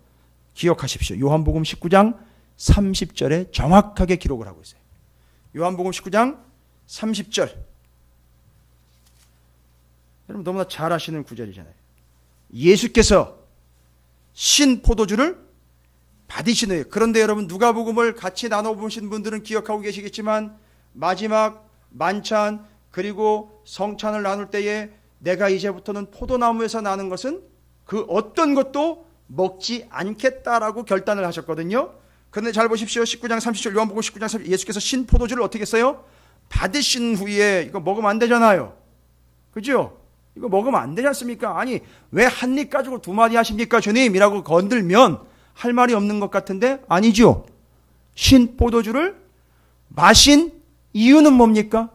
기억하십시오. 요한복음 19장 30절에 정확하게 기록을 하고 있어요. 요한복음 19장 30절. 여러분 너무나 잘 아시는 구절이잖아요. 예수께서 신 포도주를 받으신 후에, 그런데 여러분 누가복음을 같이 나눠보신 분들은 기억하고 계시겠지만 마지막 만찬 그리고 성찬을 나눌 때에 내가 이제부터는 포도나무에서 나는 것은 그 어떤 것도 먹지 않겠다라고 결단을 하셨거든요. 그런데 잘 보십시오. 19장 30절 요한복음 19장 30절 예수께서 신 포도주를 어떻게 했어요? 받으신 후에 이거 먹으면 안 되잖아요. 그죠? 이거 먹으면 안 되지 않습니까? 아니 왜 한 입 가지고 두 마디 하십니까 주님? 이라고 건들면 할 말이 없는 것 같은데 아니죠. 신 포도주를 마신 이유는 뭡니까?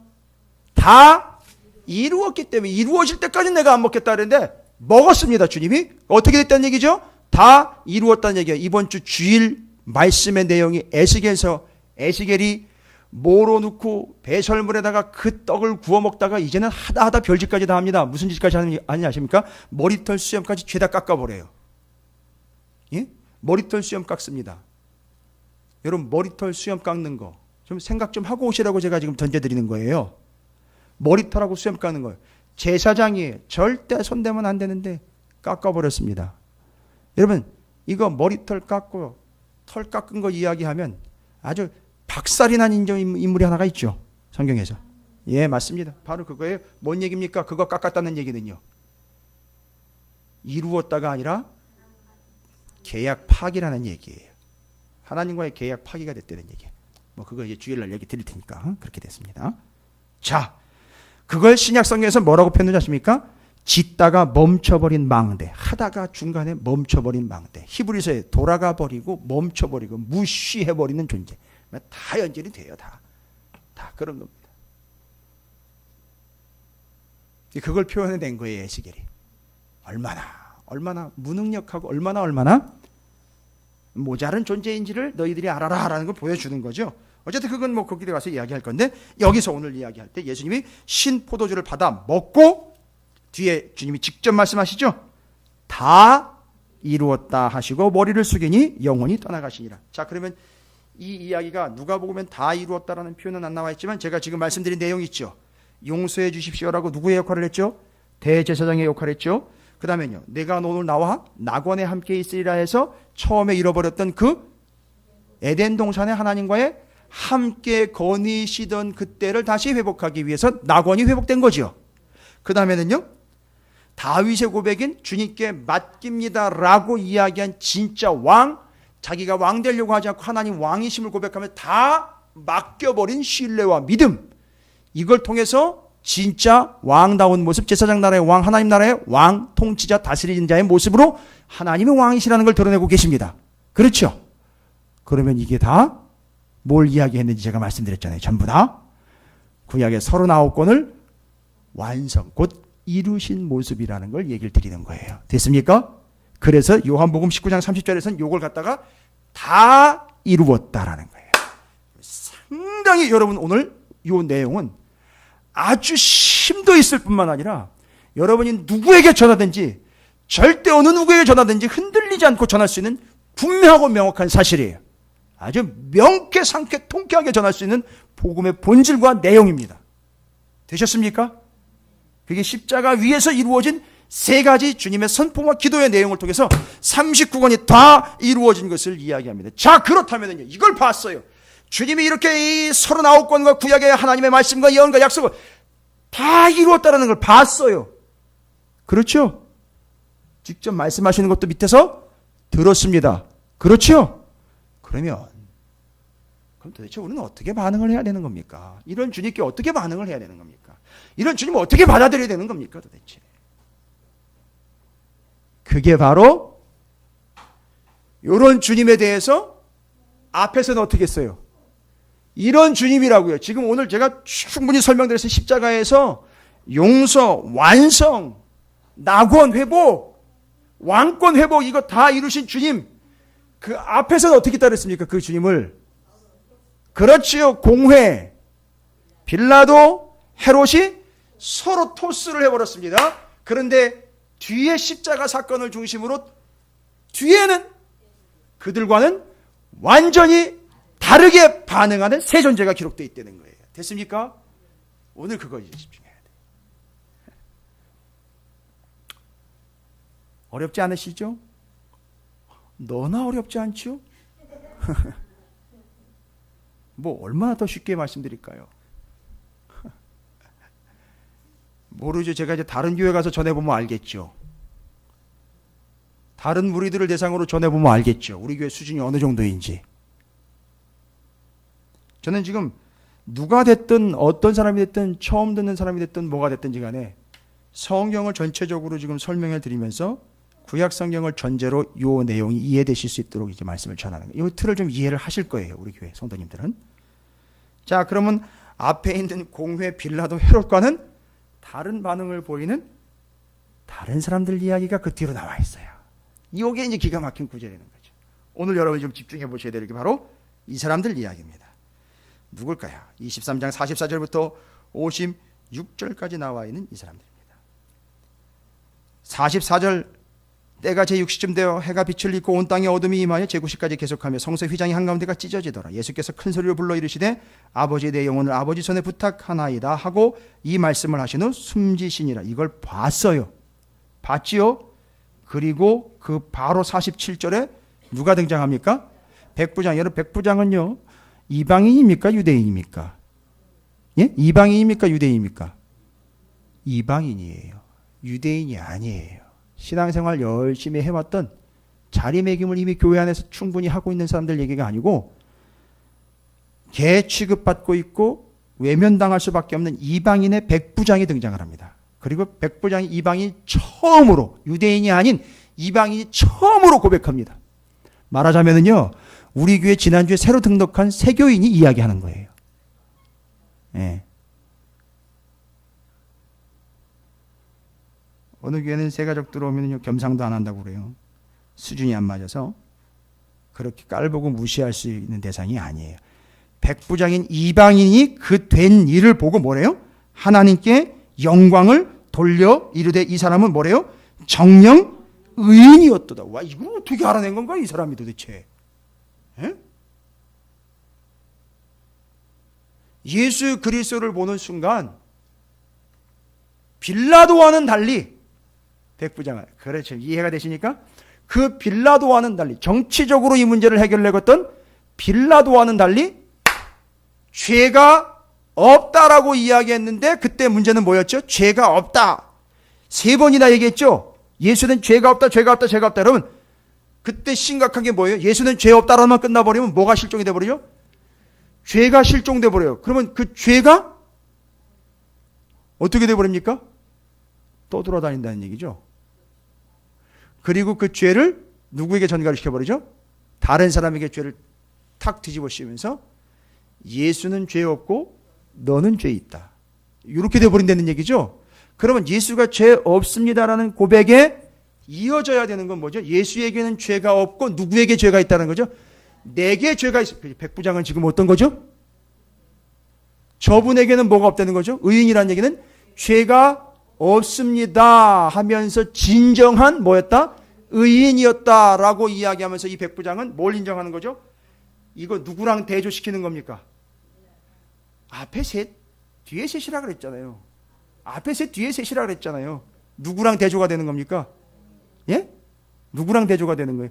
다 이루었기 때문에 이루어질 때까지 내가 안 먹겠다 그랬는데 먹었습니다. 주님이. 어떻게 됐다는 얘기죠? 다 이루었다는 얘기예요. 이번 주 주일 말씀의 내용이 에스겔이 모로 넣고 배설물에다가 그 떡을 구워 먹다가 이제는 하다 별짓까지 다 합니다. 무슨 짓까지 하는지 아십니까? 머리털 수염까지 죄다 깎아버려요. 예? 머리털 수염 깎습니다. 여러분 머리털 수염 깎는 거 좀 생각 좀 하고 오시라고 제가 지금 던져드리는 거예요. 머리털하고 수염 깎는 거예요. 제사장이 절대 손대면 안 되는데 깎아버렸습니다. 여러분 이거 머리털 깎고 털 깎은 거 이야기하면 아주 박살이 난 인물이 하나가 있죠. 성경에서. 예, 맞습니다. 바로 그거예요. 뭔 얘기입니까? 그거 깎았다는 얘기는요. 이루었다가 아니라 계약 파기라는 얘기예요. 하나님과의 계약 파기가 됐다는 얘기예요. 뭐 그거 이제 주일날 얘기 드릴 테니까 그렇게 됐습니다. 자, 그걸 신약 성경에서 뭐라고 표현하지 않습니까? 짓다가 멈춰버린 망대, 하다가 중간에 멈춰버린 망대, 히브리서에 돌아가 버리고 멈춰버리고 무시해버리는 존재. 다 연결이 돼요. 다 그런 겁니다. 그걸 표현해낸 거예요. 에스겔이. 얼마나 무능력하고 얼마나 모자른 존재인지를 너희들이 알아라 라는 걸 보여주는 거죠. 어쨌든 그건 뭐 거기에 가서 이야기할 건데 여기서 오늘 이야기할 때 예수님이 신 포도주를 받아 먹고 뒤에 주님이 직접 말씀하시죠. 다 이루었다 하시고 머리를 숙이니 영혼이 떠나가시니라. 자, 그러면 이 이야기가 누가복음엔 다 이루었다라는 표현은 안 나와 있지만 제가 지금 말씀드린 내용이 있죠. 용서해 주십시오라고 누구의 역할을 했죠? 대제사장의 역할을 했죠. 그 다음에요. 내가 오늘 나와 낙원에 함께 있으리라 해서 처음에 잃어버렸던 그 에덴 동산의 하나님과의 함께 거니시던 그때를 다시 회복하기 위해서 낙원이 회복된 거죠. 그 다음에는요. 다윗의 고백인 주님께 맡깁니다라고 이야기한 진짜 왕, 자기가 왕 되려고 하지 않고 하나님 왕이심을 고백하며 다 맡겨버린 신뢰와 믿음, 이걸 통해서 진짜 왕다운 모습, 제사장 나라의 왕, 하나님 나라의 왕, 통치자, 다스리는 자의 모습으로 하나님의 왕이시라는 걸 드러내고 계십니다. 그렇죠? 그러면 이게 다 뭘 이야기했는지 제가 말씀드렸잖아요. 전부 다 구약의 39권을 완성, 곧 이루신 모습이라는 걸 얘기를 드리는 거예요. 됐습니까? 그래서 요한복음 19장 30절에서는 요걸 갖다가 다 이루었다라는 거예요. 상당히 여러분 오늘 이 내용은 아주 심도 있을 뿐만 아니라 여러분이 누구에게 전하든지 절대 어느 누구에게 전하든지 흔들리지 않고 전할 수 있는 분명하고 명확한 사실이에요. 아주 명쾌상쾌 통쾌하게 전할 수 있는 복음의 본질과 내용입니다. 되셨습니까? 그게 십자가 위에서 이루어진 세 가지 주님의 선포와 기도의 내용을 통해서 39권이 다 이루어진 것을 이야기합니다. 자, 그렇다면요, 이걸 봤어요. 주님이 이렇게 이 39권과 구약의 하나님의 말씀과 예언과 약속을 다 이루었다는 걸 봤어요. 그렇죠? 직접 말씀하시는 것도 밑에서 들었습니다. 그렇죠? 그러면 그럼 도대체 우리는 어떻게 반응을 해야 되는 겁니까? 이런 주님께 어떻게 반응을 해야 되는 겁니까? 이런 주님을 어떻게 받아들여야 되는 겁니까 도대체? 그게 바로 이런 주님에 대해서 앞에서는 어떻게 했어요? 이런 주님이라고요. 지금 오늘 제가 충분히 설명드렸어요. 십자가에서 용서, 완성, 낙원 회복, 왕권 회복 이거 다 이루신 주님. 그 앞에서는 어떻게 따르습니까? 그 주님을. 그렇지요. 공회, 빌라도, 헤롯이 서로 토스를 해버렸습니다. 그런데 뒤에 십자가 사건을 중심으로 뒤에는 그들과는 완전히 다르게 반응하는 새 존재가 기록되어 있다는 거예요. 됐습니까? 오늘 그거 이제 집중해야 돼요. 어렵지 않으시죠? 너나 어렵지 않죠? 뭐 얼마나 더 쉽게 말씀드릴까요? 모르죠. 제가 이제 다른 교회 가서 전해보면 알겠죠. 다른 무리들을 대상으로 전해보면 알겠죠. 우리 교회 수준이 어느 정도인지. 저는 지금 누가 됐든 어떤 사람이 됐든 처음 듣는 사람이 됐든 뭐가 됐든지 간에 성경을 전체적으로 지금 설명해 드리면서 구약 성경을 전제로 이 내용이 이해되실 수 있도록 이제 말씀을 전하는 거예요. 이 틀을 좀 이해를 하실 거예요. 우리 교회 성도님들은. 자, 그러면 앞에 있는 공회, 빌라도, 헤롯과는 다른 반응을 보이는 다른 사람들 이야기가 그 뒤로 나와 있어요. 이게 이제 기가 막힌 구절이라는 거죠. 오늘 여러분이 좀 집중해 보셔야 될 게 바로 이 사람들 이야기입니다. 누굴까요? 23장 44절부터 56절까지 나와 있는 이 사람들입니다. 44절 때가 제6시쯤 되어 해가 빛을 잃고 온 땅에 어둠이 임하여 제9시까지 계속하며 성소 휘장이 한가운데가 찢어지더라. 예수께서 큰 소리로 불러 이르시되 아버지 내 영혼을 아버지 손에 부탁하나이다 하고 이 말씀을 하신 후 숨지시니라. 이걸 봤어요. 봤지요? 그리고 그 바로 47절에 누가 등장합니까? 백부장. 여러분 백부장은요 이방인입니까? 유대인입니까? 예? 이방인입니까? 유대인입니까? 이방인이에요. 유대인이 아니에요. 신앙생활 열심히 해왔던 자리매김을 이미 교회 안에서 충분히 하고 있는 사람들 얘기가 아니고 개 취급받고 있고 외면당할 수밖에 없는 이방인의 백부장이 등장을 합니다. 그리고 백부장이 이방인이 처음으로 유대인이 아닌 이방인이 처음으로 고백합니다. 말하자면요 우리 교회 지난주에 새로 등록한 세교인이 이야기하는 거예요. 예. 어느 교회는 새 가족 들어오면 겸상도 안 한다고 그래요. 수준이 안 맞아서 그렇게 깔보고 무시할 수 있는 대상이 아니에요. 백부장인 이방인이 그 된 일을 보고 뭐래요? 하나님께 영광을 돌려 이르되 이 사람은 뭐래요? 정령 의인이었도다. 와, 이걸 어떻게 알아낸 건가 이 사람이 도대체? 에? 예수 그리스도를 보는 순간 빌라도와는 달리 백부장은 그렇죠. 이해가 되시니까? 그 빌라도와는 달리 정치적으로 이 문제를 해결하겠던 빌라도와는 달리 죄가 없다라고 이야기했는데 그때 문제는 뭐였죠? 죄가 없다. 3번이나 얘기했죠. 예수는 죄가 없다, 죄가 없다, 죄가 없다. 여러분 그때 심각한 게 뭐예요? 예수는 죄 없다라만 끝나버리면 뭐가 실종이 돼버리죠? 죄가 실종돼 버려요. 그러면 그 죄가 어떻게 돼버립니까? 떠돌아다닌다는 얘기죠. 그리고 그 죄를 누구에게 전가를 시켜버리죠? 다른 사람에게 죄를 탁 뒤집어 씌우면서 예수는 죄 없고 너는 죄 있다. 이렇게 돼버린다는 얘기죠. 그러면 예수가 죄 없습니다라는 고백에 이어져야 되는 건 뭐죠? 예수에게는 죄가 없고 누구에게 죄가 있다는 거죠? 내게 죄가 있어. 백부장은 지금 어떤 거죠? 저분에게는 뭐가 없다는 거죠? 의인이라는 얘기는 죄가 없습니다 하면서 진정한 뭐였다? 의인이었다라고 이야기하면서 이 백부장은 뭘 인정하는 거죠? 이거 누구랑 대조시키는 겁니까? 앞에 셋, 뒤에 셋이라 그랬잖아요. 앞에 셋, 뒤에 셋이라 그랬잖아요. 누구랑 대조가 되는 겁니까? 예? 누구랑 대조가 되는 거예요?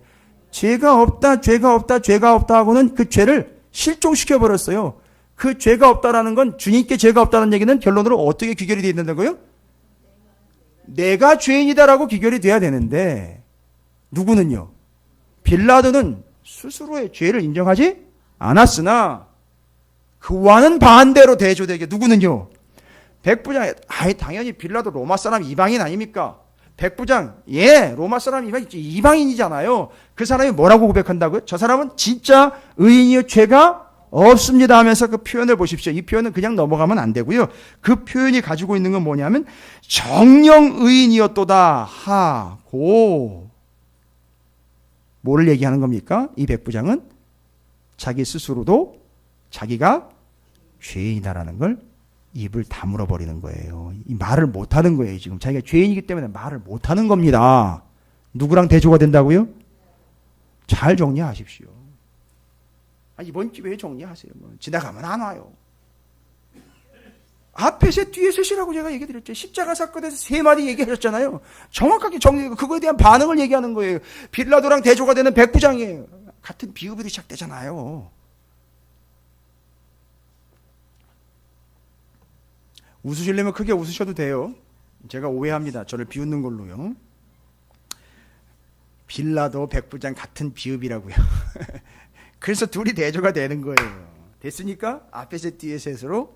죄가 없다, 죄가 없다, 죄가 없다 하고는 그 죄를 실종시켜 버렸어요. 그 죄가 없다라는 건 주님께 죄가 없다는 얘기는 결론으로 어떻게 귀결이 되어 있는 거예요? 내가 죄인이다라고 기결이 돼야 되는데 누구는요? 빌라도는 스스로의 죄를 인정하지 않았으나 그와는 반대로 대조되게 누구는요? 백부장, 당연히 빌라도 로마 사람 이방인 아닙니까? 백부장, 로마 사람 이방인이잖아요. 그 사람이 뭐라고 고백한다고요? 저 사람은 진짜 의인이요 죄가 없습니다 하면서 그 표현을 보십시오. 이 표현은 그냥 넘어가면 안 되고요. 그 표현이 가지고 있는 건 뭐냐면 정령 의인이었도다 하고 뭐를 얘기하는 겁니까? 이 백부장은 자기 스스로도 자기가 죄인이다라는 걸 입을 다물어 버리는 거예요. 이 말을 못 하는 거예요. 지금 자기가 죄인이기 때문에 말을 못 하는 겁니다. 누구랑 대조가 된다고요? 잘 정리하십시오. 이번 기회에 정리하세요. 지나가면 안 와요. 앞에 셋, 뒤에 셋이라고 제가 얘기 드렸죠. 십자가 사건에서 3마디 얘기하셨잖아요. 정확하게 정리하고 그거에 대한 반응을 얘기하는 거예요. 빌라도랑 대조가 되는 백부장이에요. 같은 비읍으로 시작되잖아요. 웃으시려면 크게 웃으셔도 돼요. 제가 오해합니다. 저를 비웃는 걸로요. 빌라도 백부장 같은 비읍이라고요. 그래서 둘이 대조가 되는 거예요. 됐습니까? 앞에 셋, 뒤에 셋으로.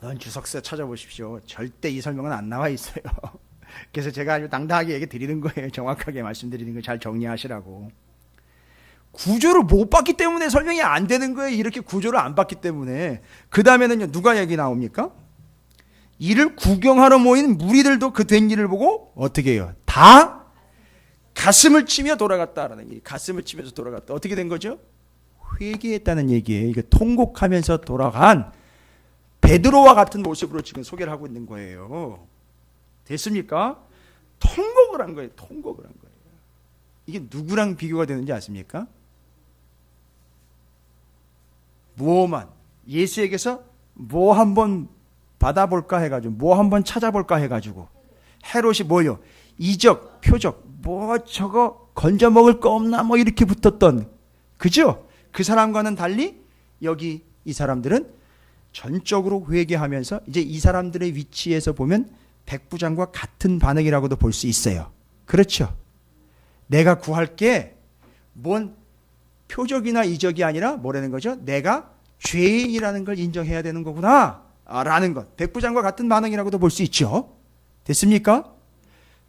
넌 주석서 찾아보십시오. 절대 이 설명은 안 나와 있어요. 그래서 제가 아주 당당하게 얘기 드리는 거예요. 정확하게 말씀드리는 거 잘 정리하시라고. 구조를 못 봤기 때문에 설명이 안 되는 거예요. 이렇게 구조를 안 봤기 때문에. 그 다음에는요, 누가 얘기 나옵니까? 이를 구경하러 모인 무리들도 그 된 일을 보고 어떻게 해요? 다 가슴을 치며 돌아갔다라는 얘기. 가슴을 치면서 돌아갔다. 어떻게 된 거죠? 회개했다는 얘기예요. 이게 통곡하면서 돌아간 베드로와 같은 모습으로 지금 소개를 하고 있는 거예요. 됐습니까? 통곡을 한 거예요. 통곡을 한 거예요. 이게 누구랑 비교가 되는지 아십니까? 무오만 예수에게서 뭐 한번 받아볼까 해가지고 뭐 한번 찾아볼까 해가지고 헤롯이 뭐요? 이적, 표적 뭐 저거 건져 먹을 거 없나 뭐 이렇게 붙었던 그죠? 그 사람과는 달리 여기 이 사람들은 전적으로 회개하면서 이제 이 사람들의 위치에서 보면 백부장과 같은 반응이라고도 볼 수 있어요. 그렇죠? 내가 구할게 뭔 표적이나 이적이 아니라 뭐라는 거죠? 내가 죄인이라는 걸 인정해야 되는 거구나 라는 것. 백부장과 같은 반응이라고도 볼 수 있죠. 됐습니까?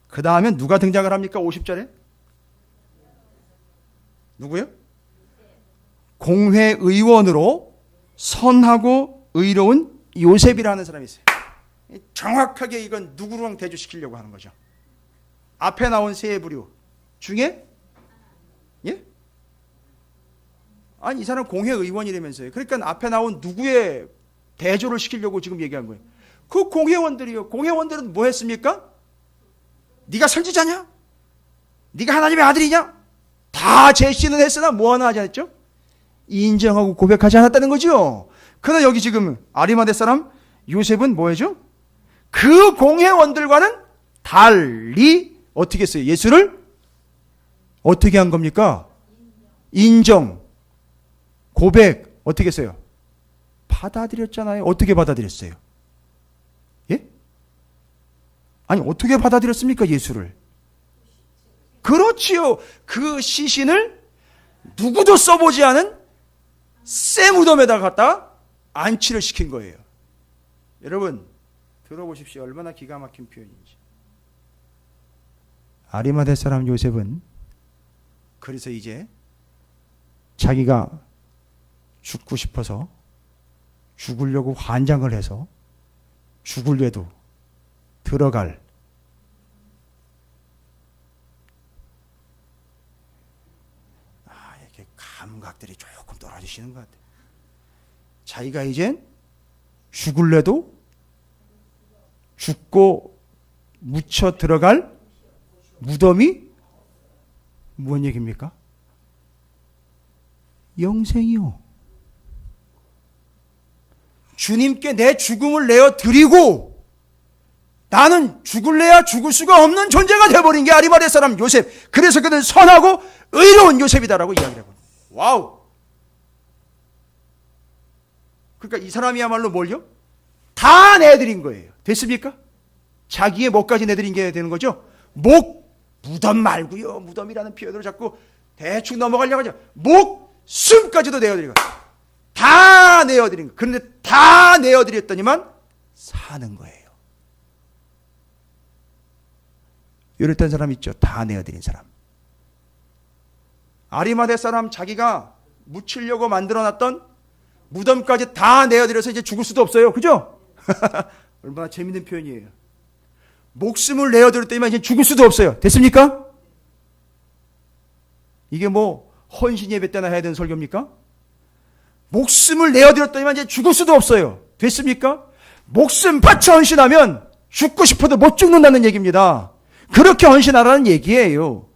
그 다음에 누가 등장을 합니까? 50절에 누구요? 공회의원으로 선하고 의로운 요셉이라는 사람이 있어요. 정확하게 이건 누구랑 대조시키려고 하는 거죠. 앞에 나온 세 부류 중에 아니 이 사람 공회의원이라면서요. 그러니까 앞에 나온 누구의 대조를 시키려고 지금 얘기한 거예요. 그 공회원들이요. 공회원들은 뭐 했습니까? 네가 선지자냐? 네가 하나님의 아들이냐? 다 제시는 했으나 뭐 하나 하지 않았죠? 인정하고 고백하지 않았다는 거죠. 그러나 여기 지금 아리마대 사람 요셉은 뭐죠? 그 공회원들과는 달리 어떻게 했어요? 예수를 어떻게 한 겁니까? 인정, 고백 어떻게 했어요? 받아들였잖아요. 어떻게 받아들였어요? 예? 아니 어떻게 받아들였습니까? 예수를. 그렇지요. 그 시신을 누구도 써보지 않은 새 무덤에다 갖다 안치를 시킨 거예요. 여러분 들어보십시오. 얼마나 기가 막힌 표현인지. 아리마대 사람 요셉은 그래서 이제 자기가 죽고 싶어서 죽으려고 환장을 해서 죽을래도 들어갈 이렇게 감각들이 조금 떨어지시는 것 같아요. 자기가 이젠 죽을래도 죽고 묻혀 들어갈 무덤이 뭔 얘기입니까? 영생이요. 주님께 내 죽음을 내어 드리고 나는 죽을래야 죽을 수가 없는 존재가 되어버린 게 아리마대 사람 요셉. 그래서 그는 선하고 의로운 요셉이다라고 이야기를 해요. 와우. 그러니까 이 사람이야말로 뭘요? 다 내드린 거예요. 됐습니까? 자기의 목까지 내드린 게 되는 거죠. 목, 무덤 말고요. 무덤이라는 표현으로 자꾸 대충 넘어가려고 하죠. 목, 숨까지도 내어드린 거예요. 다 내어드린 거예요. 그런데 다 내어드렸더니만 사는 거예요. 이랬던 사람 있죠. 다 내어드린 사람. 아리마대 사람 자기가 묻히려고 만들어놨던 무덤까지 다 내어드려서 이제 죽을 수도 없어요. 그죠? 얼마나 재밌는 표현이에요. 목숨을 내어드렸더니만 이제 죽을 수도 없어요. 됐습니까? 이게 뭐 헌신 예배 때나 해야 되는 설교입니까? 목숨을 내어드렸더니만 이제 죽을 수도 없어요. 됐습니까? 목숨 바쳐 헌신하면 죽고 싶어도 못 죽는다는 얘기입니다. 그렇게 헌신하라는 얘기예요.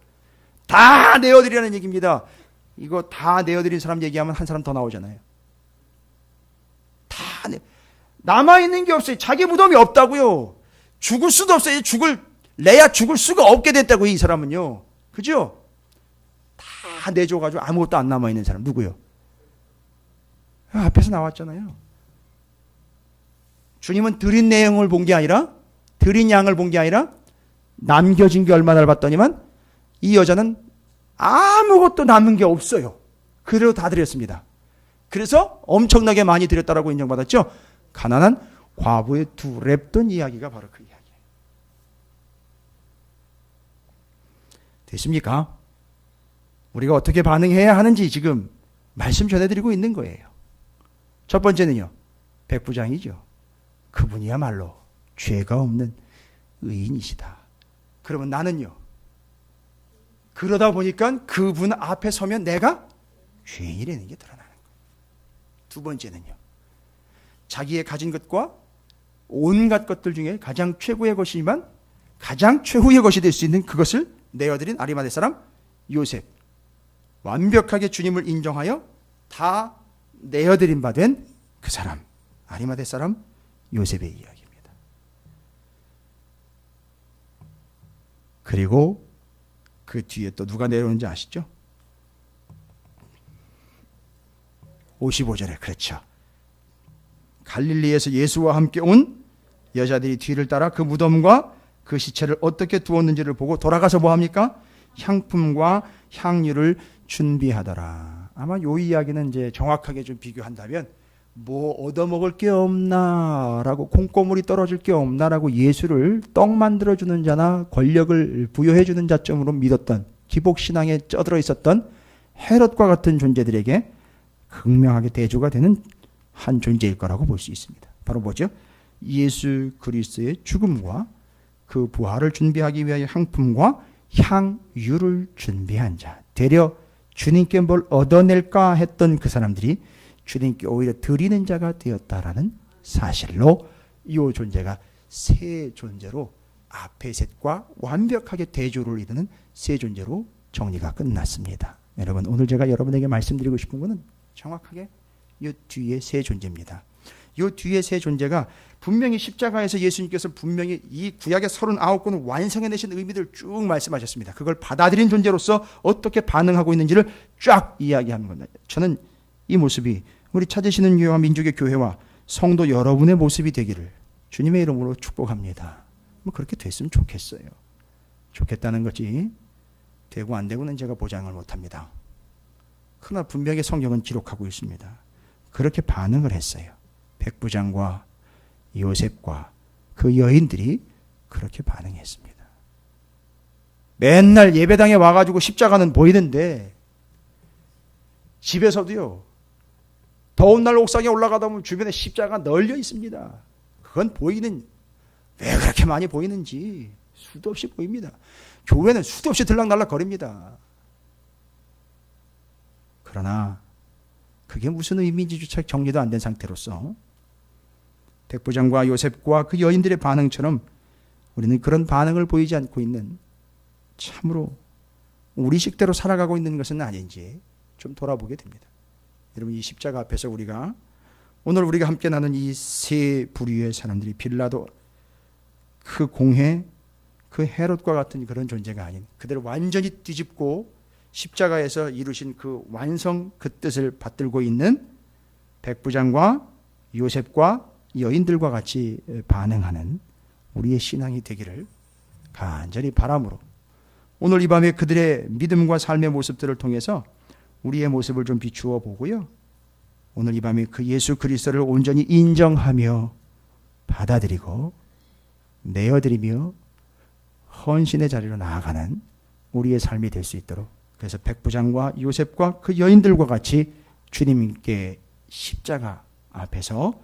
다 내어드리라는 얘기입니다. 이거 다 내어드린 사람 얘기하면 한 사람 더 나오잖아요. 다 남아있는 게 없어요. 자기 무덤이 없다고요. 죽을 수도 없어요. 내야 죽을 수가 없게 됐다고, 이 사람은요. 그죠? 다 내줘가지고 아무것도 안 남아있는 사람 누구요? 앞에서 나왔잖아요. 주님은 드린 내용을 본 게 아니라, 드린 양을 본 게 아니라 남겨진 게 얼마나 봤더니만 이 여자는 아무것도 남은 게 없어요. 그대로 다 드렸습니다. 그래서 엄청나게 많이 드렸다라고 인정받았죠. 가난한 과부의 두 랩돈 이야기가 바로 그 이야기예요. 됐습니까? 우리가 어떻게 반응해야 하는지 지금 말씀 전해드리고 있는 거예요. 첫 번째는요, 백부장이죠. 그분이야말로 죄가 없는 의인이시다. 그러면 나는요, 그러다 보니까 그분 앞에 서면 내가 죄인이라는 게 드러나는 거예요. 두 번째는요, 자기의 가진 것과 온갖 것들 중에 가장 최고의 것이지만 가장 최후의 것이 될 수 있는 그것을 내어드린 아리마대 사람 요셉. 완벽하게 주님을 인정하여 다 내어드린 바 된 그 사람, 아리마대 사람 요셉의 이야기입니다. 그리고 그 뒤에 또 누가 내려오는지 아시죠? 55절에 그렇죠. 갈릴리에서 예수와 함께 온 여자들이 뒤를 따라 그 무덤과 그 시체를 어떻게 두었는지를 보고 돌아가서 뭐합니까? 향품과 향유를 준비하더라. 아마 이 이야기는 이제 정확하게 좀 비교한다면 뭐 얻어먹을 게 없나라고, 콩고물이 떨어질 게 없나라고 예수를 떡 만들어주는 자나 권력을 부여해주는 자점으로 믿었던, 기복신앙에 쩌들어 있었던 헤롯과 같은 존재들에게 극명하게 대조가 되는 한 존재일 거라고 볼 수 있습니다. 바로 뭐죠? 예수 그리스도의 죽음과 그 부활을 준비하기 위하여 향품과 향유를 준비한 자, 되려 주님께 뭘 얻어낼까 했던 그 사람들이 주님께 오히려 드리는 자가 되었다라는 사실로 이 존재가 세 존재로, 앞의 셋과 완벽하게 대조를 이루는 세 존재로 정리가 끝났습니다. 여러분, 오늘 제가 여러분에게 말씀드리고 싶은 것은 정확하게 이 뒤에 세 존재입니다. 이 뒤에 세 존재가 분명히 십자가에서 예수님께서 분명히 이 구약의 39권을 완성해내신 의미들을 쭉 말씀하셨습니다. 그걸 받아들인 존재로서 어떻게 반응하고 있는지를 쫙 이야기하는 겁니다. 저는 이 모습이 우리 찾으시는 교회와 민족의 교회와 성도 여러분의 모습이 되기를 주님의 이름으로 축복합니다. 뭐 그렇게 됐으면 좋겠어요. 좋겠다는 거지 되고 안 되고는 제가 보장을 못합니다. 그러나 분명히 성경은 기록하고 있습니다. 그렇게 반응을 했어요. 백부장과 요셉과 그 여인들이 그렇게 반응했습니다. 맨날 예배당에 와가지고 십자가는 보이는데 집에서도요, 더운 날 옥상에 올라가다 보면 주변에 십자가가 널려 있습니다. 그건 보이는, 왜 그렇게 많이 보이는지 수도 없이 보입니다. 교회는 수도 없이 들락날락 거립니다. 그러나 그게 무슨 의미인지조차 정리도 안 된 상태로서 백부장과 요셉과 그 여인들의 반응처럼 우리는 그런 반응을 보이지 않고 있는, 참으로 우리 식대로 살아가고 있는 것은 아닌지 좀 돌아보게 됩니다. 여러분, 이 십자가 앞에서 오늘 우리가 함께 나눈 이 세 부류의 사람들이 빌라도, 그 공회, 그 헤롯과 같은 그런 존재가 아닌, 그대로 완전히 뒤집고 십자가에서 이루신 그 완성, 그 뜻을 받들고 있는 백부장과 요셉과 여인들과 같이 반응하는 우리의 신앙이 되기를 간절히 바람으로 오늘 이 밤에 그들의 믿음과 삶의 모습들을 통해서 우리의 모습을 좀 비추어 보고요. 오늘 이 밤에 그 예수 그리스도를 온전히 인정하며 받아들이고 내어드리며 헌신의 자리로 나아가는 우리의 삶이 될 수 있도록, 그래서 백부장과 요셉과 그 여인들과 같이 주님께 십자가 앞에서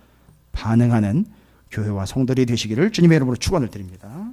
반응하는 교회와 성도들이 되시기를 주님의 이름으로 축원을 드립니다.